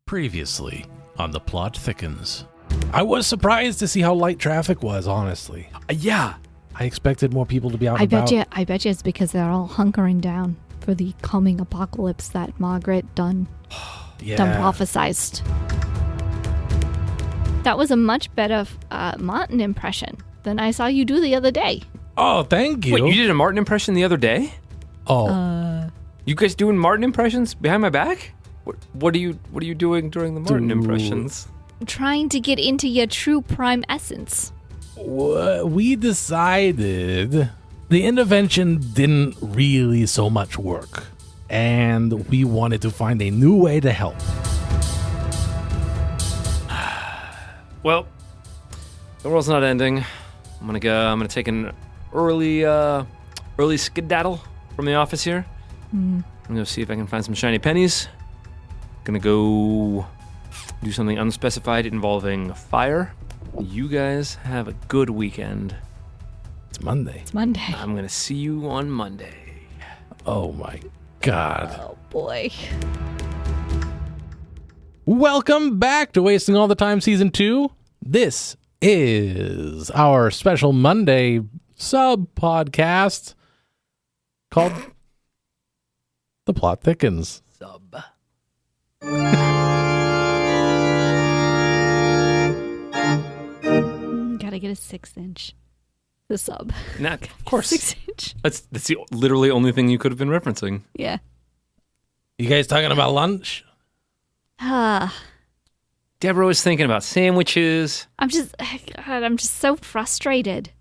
Previously on The Plot Thickens. I was surprised to see how light traffic was, honestly. Yeah. I expected more people to be out and about. I bet you it's because they're all hunkering down for the coming apocalypse that Margaret done prophesized. That was a much better Martin impression than I saw you do the other day. Oh, thank you. Wait, you did a Martin impression the other day? Oh. You guys doing Martin impressions behind my back? What are you doing during the Martin impressions? Trying to get into your true prime essence. We decided the intervention didn't really so much work, and we wanted to find a new way to help. Well, the world's not ending. I'm gonna take an early skedaddle from the office here. I'm gonna see if I can find some shiny pennies. Gonna go do something unspecified involving fire. You guys have a good weekend. It's Monday. I'm gonna see you on Monday. Oh my God. Oh boy. Welcome back to Wasting All the Time Season 2. This is our special Monday sub-podcast called The Plot Thickens. Gotta get a 6-inch. The sub. Of course. 6-inch. That's the literally only thing you could have been referencing. Yeah. You guys talking about lunch? Deborah was thinking about sandwiches. I'm just so frustrated.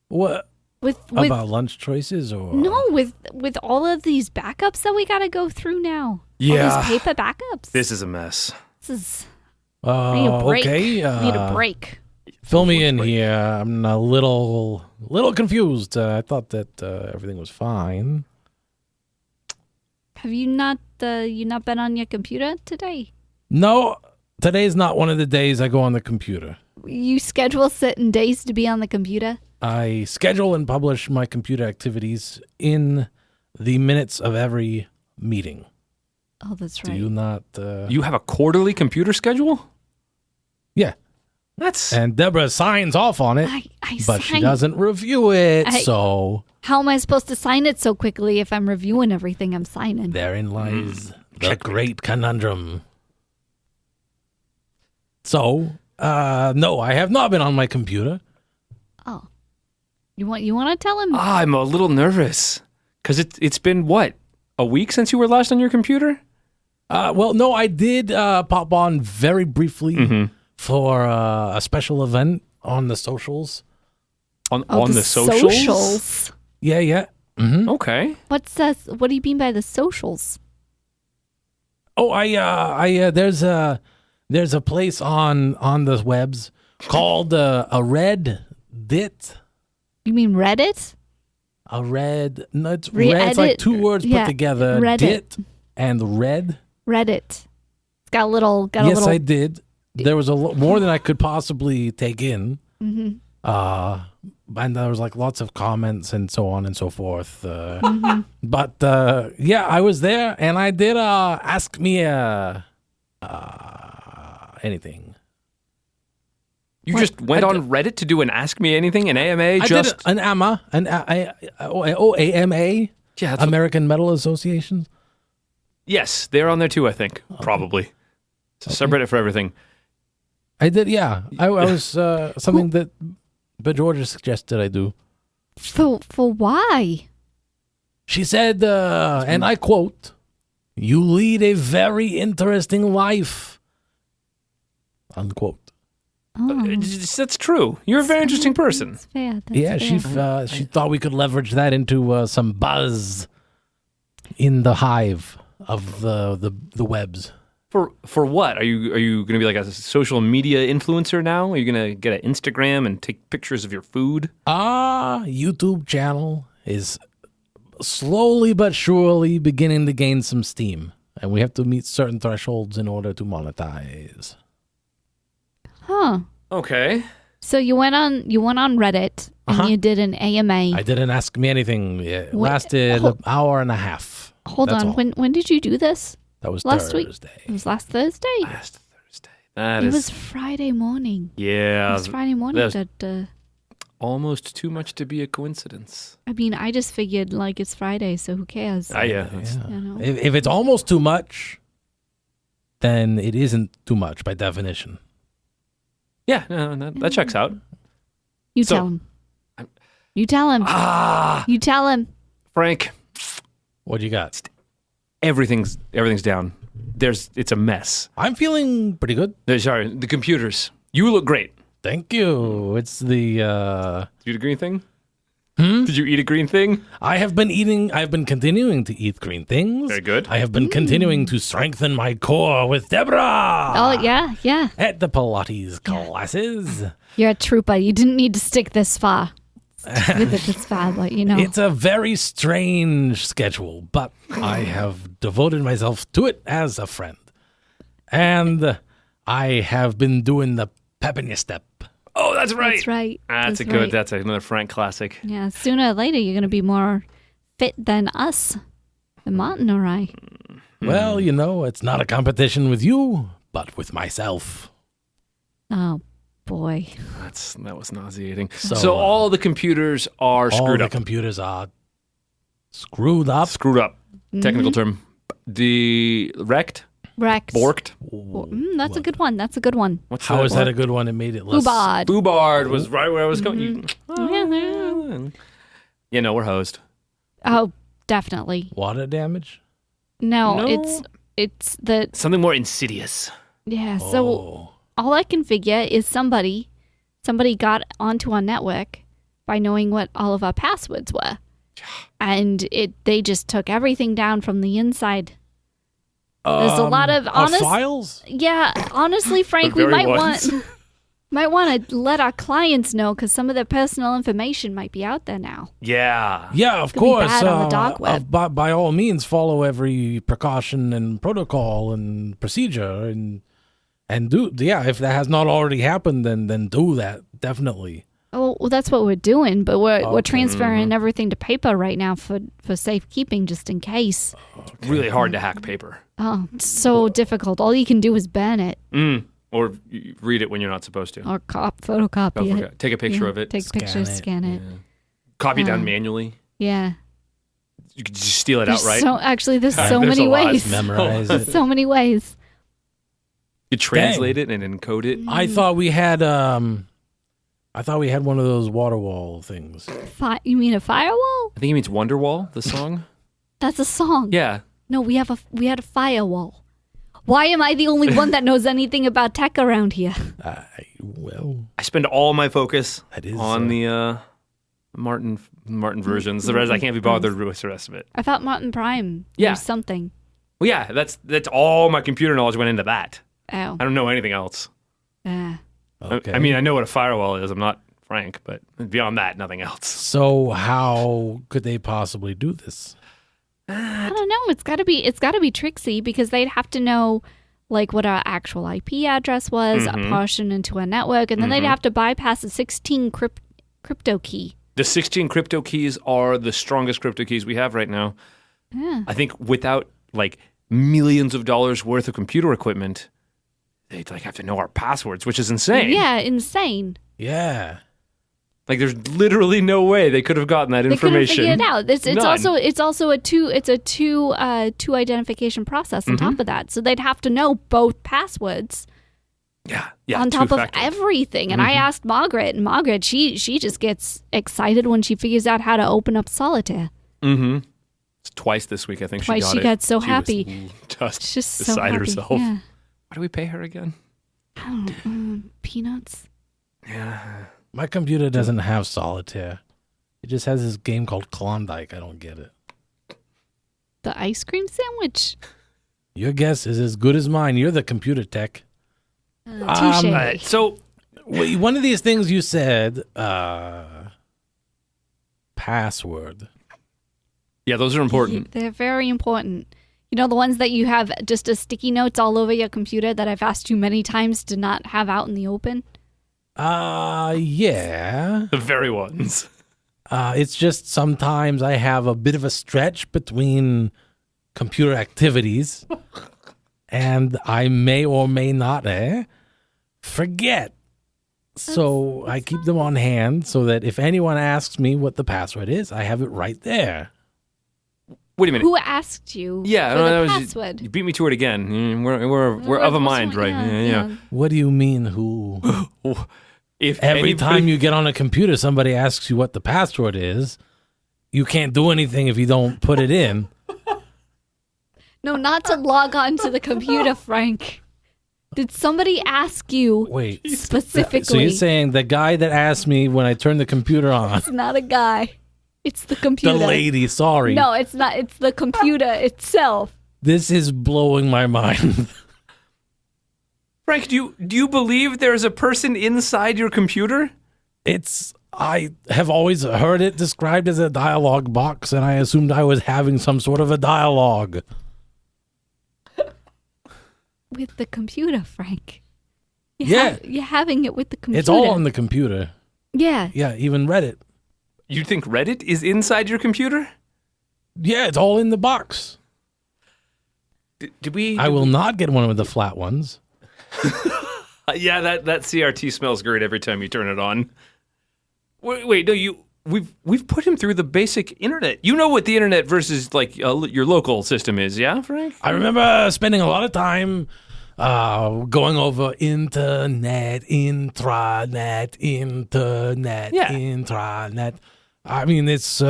What? With about lunch choices or? No, with all of these backups that we gotta go through now. Yeah. All these paper backups. This is a mess. This is. I need a break. Okay. I need a break. Fill me in here. I'm a little confused. I thought that everything was fine. Have you not been on your computer today? No, today's not one of the days I go on the computer. You schedule certain days to be on the computer? I schedule and publish my computer activities in the minutes of every meeting. Oh, that's right. Do you not? You have a quarterly computer schedule? Yeah. And Deborah signs off on it, but she doesn't review it, so... How am I supposed to sign it so quickly if I'm reviewing everything I'm signing? Therein lies the great conundrum. So, no, I have not been on my computer. Oh. You want to tell him? I'm a little nervous. Because it's been, what, a week since you were last on your computer? Well, no, I did pop on very briefly for a special event on the socials. On the socials? Yeah. Mm-hmm. Okay. What do you mean by the socials? Oh, there's a place on the webs called a Reddit. You mean Reddit? No, it's red. It's like two words put together. Reddit. Dit and red. Reddit. It's got a little. Yes, I did. There was more than I could possibly take in. Mm-hmm. And there was like lots of comments and so on and so forth. But yeah, I was there and I did ask me anything. You just went on Reddit to do an Ask Me Anything, an AMA? I did an AMA, AMA, yeah, American Metal Association. Yes, they're on there too, I think, probably. It's a subreddit for everything. I did, yeah. I was something that Georgia suggested I do. For why? She said, and I quote, "You lead a very interesting life," unquote. Oh. That's true. You're a very interesting person. That's fair. She thought we could leverage that into some buzz in the hive of the webs. For what? Are you going to be like a social media influencer now? Are you going to get an Instagram and take pictures of your food? YouTube channel is slowly but surely beginning to gain some steam, and we have to meet certain thresholds in order to monetize. Huh. Okay. So you went on Reddit and you did an AMA. I didn't ask me anything. It lasted an hour and a half. Hold on. When did you do this? That was Last week. Thursday. It was last Thursday. Last Thursday. That It is was Friday morning. yeah. It was Friday morning. That's almost too much to be a coincidence. I mean, I just figured like it's Friday, so who cares? Yeah. Yeah. You know. If it's almost too much, then it isn't too much by definition. Yeah, no, that checks out. You So- tell him. You tell him. You tell him. Frank, What you got? everything's down. It's a mess. I'm feeling pretty good. Sorry, the computers. You look great. Thank you. It's the Did you eat a green thing? Did you eat a green thing? I've been continuing to eat green things. Very good. I have been continuing to strengthen my core with Deborah. Oh, yeah. At the Pilates classes. You're a trooper. You didn't need to stick this far. With it this far, but you know. It's a very strange schedule, but I have devoted myself to it as a friend. And I have been doing the pep in your step. Oh, that's right. That's right. That's right. That's another Frank classic. Yeah, sooner or later you're going to be more fit than us, than Martin or I. Well, it's not a competition with you, but with myself. Oh, boy. That was nauseating. So, So all the computers are All screwed the up. computers are screwed up. Screwed up. Mm-hmm. Technical term. The wrecked? Wrecked. Borked? That's a good one. That's a good one. What's How is that a good one? It made it less. Boobard. Boobard was right where I was going. Mm-hmm. We're hosed. Oh, definitely. Water damage? No, No. it's the Something more insidious. yeah. So Oh. all I can figure is somebody got onto our network by knowing what all of our passwords were, and they just took everything down from the inside. There's a lot of honest. files? Yeah, honestly, Frank, The we very might ones. want to let our clients know because some of their personal information might be out there now. Yeah. Yeah, of Could be course. bad on the dark web. By all means, follow every precaution and protocol and procedure, and do. Yeah, if that has not already happened, then do that definitely. Oh, well, that's what we're doing, but we're Okay. transferring everything to paper right now for safekeeping, just in case. Really hard to hack paper. Oh, it's so difficult. All you can do is ban it Or you read it when you're not supposed to. or photocopy it. Take a picture of it. Take a picture, scan it. Copy it down manually. Yeah. You could just steal it There's outright. there's so There's many a lot. ways. Memorize it. So many ways. You translate it and encode it. I thought we had one of those water wall things. You mean a firewall? I think he means Wonderwall, the song. That's a song. Yeah. No, we had a firewall. Why am I the only one that knows anything about tech around here? Well, I spend all my focus That is, on the Martin versions. The rest I can't be bothered with the rest of it. I thought Martin Prime Yeah. knew something. Well, yeah, that's all my computer knowledge went into that. Oh. I don't know anything else. okay. I mean, I know what a firewall is. I'm not Frank, but beyond that, nothing else. So how could they possibly do this? I don't know. It's got to be tricksy because they'd have to know like what our actual IP address was, a portion into a network, and then they'd have to bypass a 16 crypto key. The 16 crypto keys are the strongest crypto keys we have right now. Yeah. I think without like millions of dollars worth of computer equipment, they'd like have to know our passwords, which is insane. Yeah, insane. Yeah. Like there's literally no way they could have gotten that They couldn't information. figure it out. It's None. also a two identification process on top of that. So they'd have to know both passwords Yeah, on top of two-factor. everything. And I asked Margaret, and Margaret, she just gets excited when she figures out how to open up solitaire. Mm-hmm. It's twice this week, I think Twice she she got got it. so She happy. was just She's just so beside happy. herself. Yeah. Why do we pay her again? I don't know, peanuts. Yeah. My computer doesn't have solitaire. It just has this game called Klondike. I don't get it. The ice cream sandwich. Your guess is as good as mine. You're the computer tech. Touche. So Wait, one of these things you said, password. yeah, those are important. They're very important. You know, the ones that you have just as sticky notes all over your computer that I've asked you many times to not have out in the open? Yeah. The very ones. It's just sometimes I have a bit of a stretch between computer activities. and I may or may not forget. So I keep them on hand so that if anyone asks me what the password is, I have it right there. Wait a minute. Who asked you Yeah, for no, the that was password? You beat me to it again. We're of a mind, right? Yeah. What do you mean, who? If Every time you get on a computer, somebody asks you what the password is. You can't do anything if you don't put it in. No, not to log on to the computer, Frank. Did somebody ask you Wait. specifically? So you're saying the guy that asked me when I turned the computer on, It's not a guy. It's the computer. the lady, sorry. No, it's not. It's the computer itself. This is blowing my mind. Frank, do you believe there's a person inside your computer? I have always heard it described as a dialogue box, and I assumed I was having some sort of a dialogue. With the computer, Frank. You're having it with the computer. It's all on the computer. Yeah. Yeah, even Reddit. You think Reddit is inside your computer? Yeah, it's all in the box. Did we? I will not get one of the flat ones. Yeah, that CRT smells great every time you turn it on. Wait, no, we've put him through the basic internet. You know what the internet versus like your local system is, yeah, Frank? I remember spending a lot of time going over internet. I mean, it's You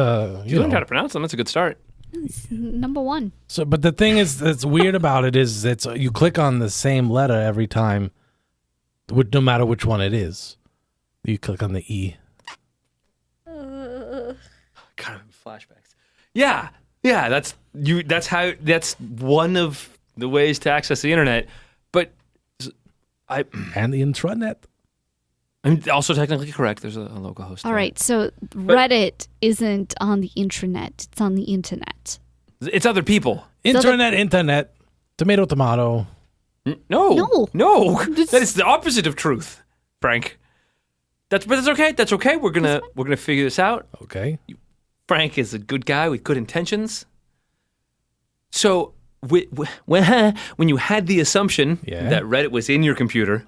learned how to pronounce them. That's a good start. It's number one. So, but the thing is that's weird about it is you click on the same letter every time, no matter which one it is. You click on the E. Kind of flashbacks. Yeah. That's one of the ways to access the internet. But And the intranet. I'm also technically correct. There's a local host. All right, so Reddit isn't on the intranet. It's on the internet. It's other people. Internet, tomato. No. That is the opposite of truth, Frank. But that's okay. That's okay. We're gonna figure this out. Okay. Frank is a good guy with good intentions. So when you had the assumption that Reddit was in your computer,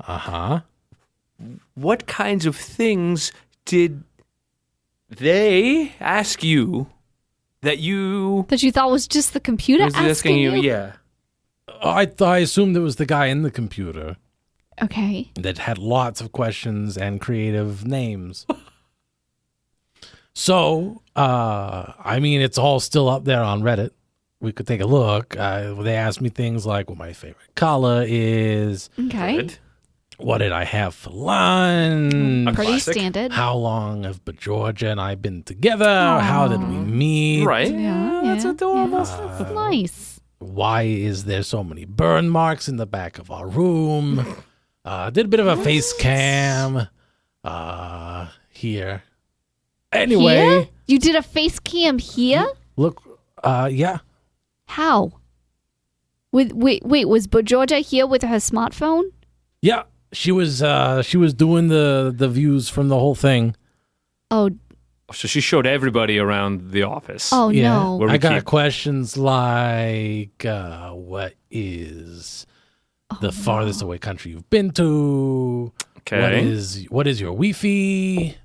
what kinds of things did they ask you that you thought was just the computer asking you? Yeah. I assumed it was the guy in the computer Okay. that had lots of questions and creative names. So, I mean, it's all still up there on Reddit. We could take a look. They asked me things like what my favorite color is. Okay. Good. What did I have for lunch? A Pretty classic. standard. How long have Georgia and I been together? How did we meet? Right. Yeah, That's yeah. adorable. That's nice. Why is there so many burn marks in the back of our room? Did a bit of a face cam here. Anyway, Here? You did a face cam here? look, yeah. How? Wait, was Georgia here with her smartphone? Yeah, she was doing the views from the whole thing. Oh, So she showed everybody around the office. oh Yeah. no. Where we I got keep- questions like, what is the farthest away country you've been to? Okay. What is your Wi-Fi?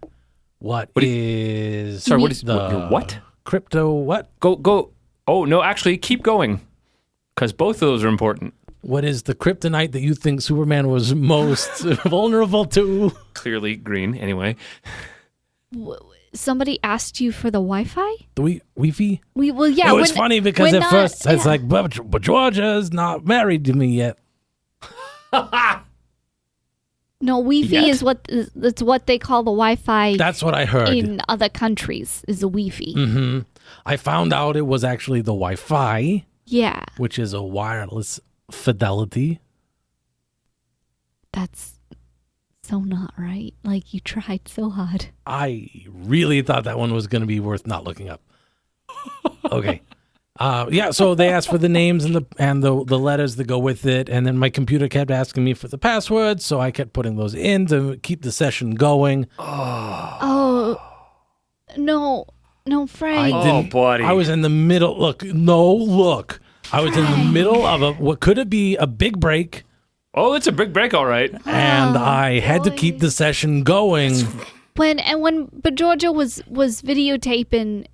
What is Sorry, what is the your what? Crypto what? Go. Oh, no, actually, keep going. Because both of those are important. What is the kryptonite that you think Superman was most vulnerable to? Clearly green, anyway. Somebody asked you for the Wi-Fi? The Wi-Fi? Well, yeah. It was funny because we're at not- first it's yeah. like, but Georgia's not married to me yet. No, Wi-Fi Yet? is that's what they call the Wi-Fi That's what I heard. in other countries. Is the Wi-Fi? Mm-hmm. I found out it was actually the Wi-Fi, Yeah, which is a wireless fidelity. that's so not right. Like you tried so hard. I really thought that one was going to be worth not looking up. Okay. Yeah, so they asked for the names and the letters that go with it, and then my computer kept asking me for the passwords, so I kept putting those in to keep the session going. Oh no, Frank. I didn't, buddy. I was in the middle. Look. I was in the middle of what could be a big break, Oh, it's a big break, all right. and I had to keep the session going. But Georgia was videotaping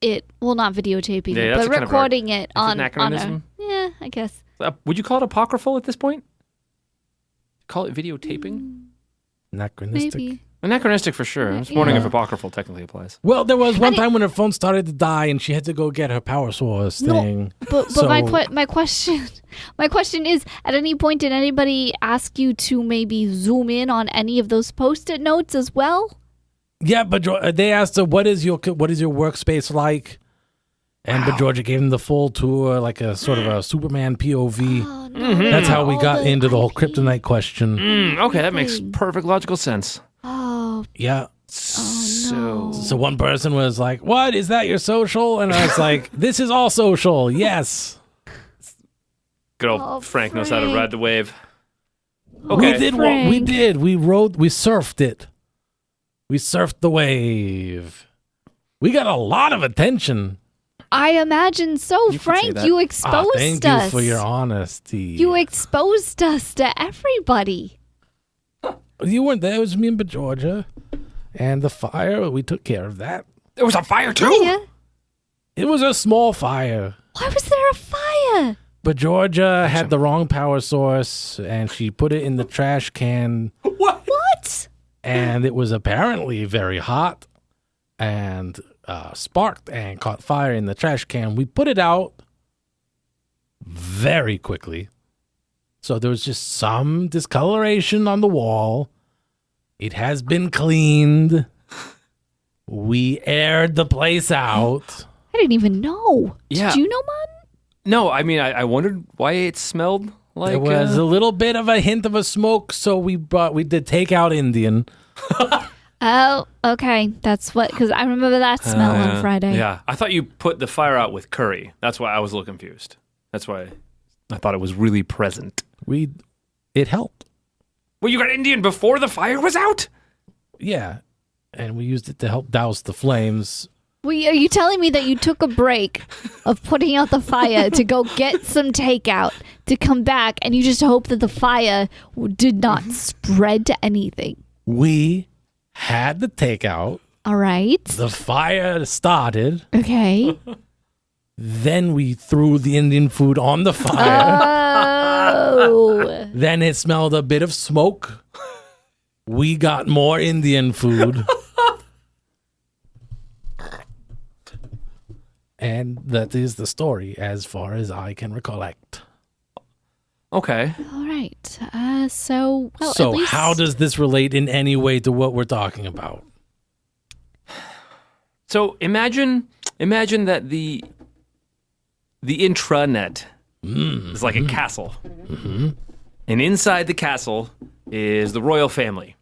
it. Well, not videotaping Yeah, it, that's but kind of recording it it's an on anachronism. yeah, I guess. Would you call it apocryphal at this point? Call it videotaping? Anachronistic. Maybe. Anachronistic for sure. I'm just wondering if apocryphal technically applies. Well, there was one time when her phone started to die, and she had to go get her power source thing. But So- my question is: at any point did anybody ask you to maybe zoom in on any of those Post-it notes as well? Yeah, but they asked her, what is your workspace like? And but Georgia gave them the full tour, like a sort of a Superman POV. Oh, no. That's how we All got into the whole IP. kryptonite question. Okay, that makes perfect logical sense. Oh, Yeah. So, So one person was like, "What is that? Your social?" And I was like, "This is all social. Yes." good old Oh, Frank knows how to Frank. ride the wave. We Okay. did what we Frank. did. We surfed it. We surfed the wave. We got a lot of attention. I imagine so, You could say Frank. that. You exposed Thank us. you for your honesty. You exposed us to everybody. You weren't there. It was me and Georgia. And the fire, we took care of that. There was a fire too? Yeah. It was a small fire. Why was there a fire? But Georgia had the wrong power source, and she put it in the trash can, What? and it was apparently very hot and sparked and caught fire in the trash can. We put it out very quickly. So there was just some discoloration on the wall. It has been cleaned. We aired the place out. I didn't even know. Yeah. Did you know, Mom? No, I mean, I wondered why it smelled like... There was a little bit of a hint of a smoke, so we did take out Indian. Oh, okay. That's what, because I remember that smell on Friday. Yeah, I thought you put the fire out with curry. That's why I was a little confused. That's why I thought it was really present. It helped. Well, you got Indian before the fire was out? Yeah. And we used it to help douse the flames. Well, are you telling me that you took a break of putting out the fire to go get some takeout to come back and you just hope that the fire did not spread to anything? We had the takeout. All right. The fire started. Okay. Then we threw the Indian food on the fire. Oh. Then it smelled a bit of smoke. We got more Indian food. And that is the story as far as I can recollect. Okay. All right. So at So least how does this relate in any way to what we're talking about? So imagine that the intranet is like a castle. Mm-hmm. And inside the castle is the royal family.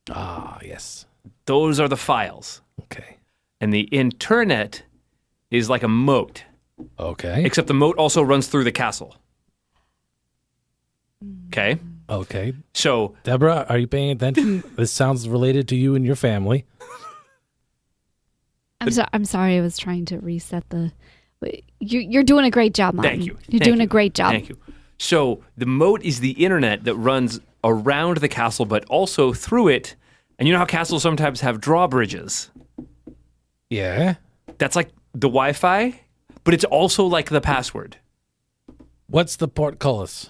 Ah, yes. Those are the files. Okay. And the internet is like a moat, Okay. except the moat also runs through the castle. Okay? Okay. So, Deborah, are you paying attention? This sounds related to you and your family. I'm sorry. I was trying to reset the. You're doing a great job, Mom. thank you. You're Thank doing you. a great job. Thank you. So, the moat is the internet that runs around the castle, but also through it. And you know how castles sometimes have drawbridges? Yeah. That's like the Wi-Fi, but it's also like the password. What's the portcullis?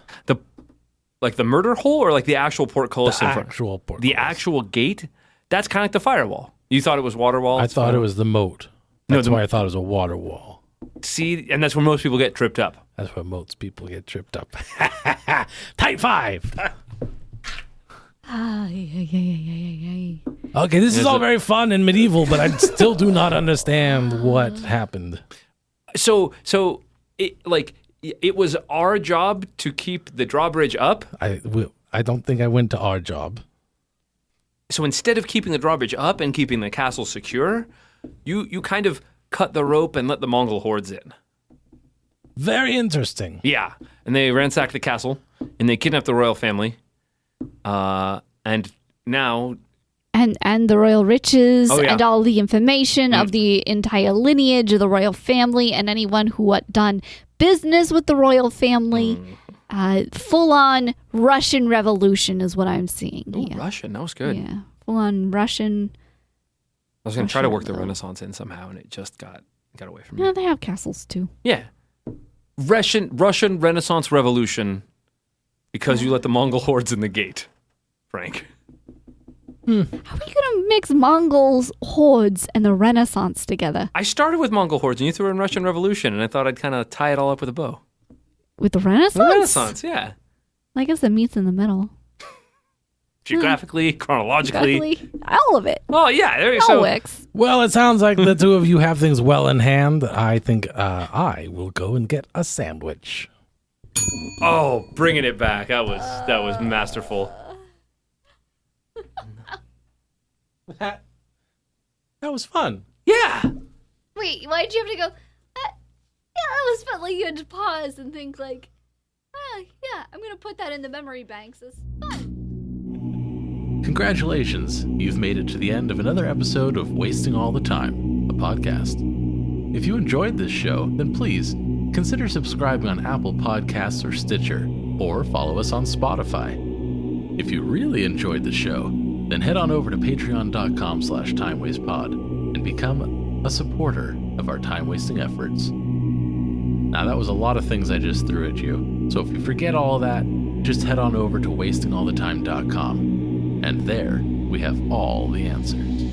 Like the murder hole or like the actual portcullis The in front? actual portcullis. The actual gate? That's kind of like the firewall. You thought it was water wall? I It's thought it firewall. was the moat. No, That's the- why I thought it was a water wall. See, and that's where most people get tripped up. That's where most people get tripped up. Type 5. Okay, this is all very fun and medieval, but I still do not understand what happened. So it was our job to keep the drawbridge up. I don't think I went to our job. So instead of keeping the drawbridge up and keeping the castle secure, you kind of cut the rope and let the Mongol hordes in. Very interesting. Yeah, and they ransacked the castle and they kidnapped the royal family. And now And the royal riches Oh, yeah. and all the information of the entire lineage of the royal family and anyone who had done business with the royal family. Full-on Russian Revolution is what I'm seeing. Ooh, Russian. That was good. Yeah, full-on Russian. I was going to try to work the Renaissance in somehow, and it just got away from me. Yeah, they have castles too. Yeah. Russian Renaissance Revolution because you let the Mongol hordes in the gate, Frank. How are you going to mix Mongols, hordes, and the Renaissance together? I started with Mongol hordes, and you threw in Russian Revolution, and I thought I'd kind of tie it all up with a bow. With the Renaissance? The Renaissance, yeah. I guess it meets in the middle. Geographically, chronologically. All of it. Oh, yeah. There you All go. works. Well, it sounds like the two of you have things well in hand. I think I will go and get a sandwich. Oh, bringing it back. That was masterful. That was fun. Yeah. Wait, why'd you have to go? Yeah, that was fun. Like you had to pause and think, like, yeah, I'm gonna put that in the memory banks. It's fun. Congratulations, you've made it to the end of another episode of Wasting All the Time, a podcast. If you enjoyed this show, then please consider subscribing on Apple Podcasts or Stitcher, or follow us on Spotify. If you really enjoyed the show, then head on over to patreon.com/timewastepod and become a supporter of our time-wasting efforts. Now, that was a lot of things I just threw at you, so if you forget all of that, just head on over to wastingallthetime.com, and there we have all the answers.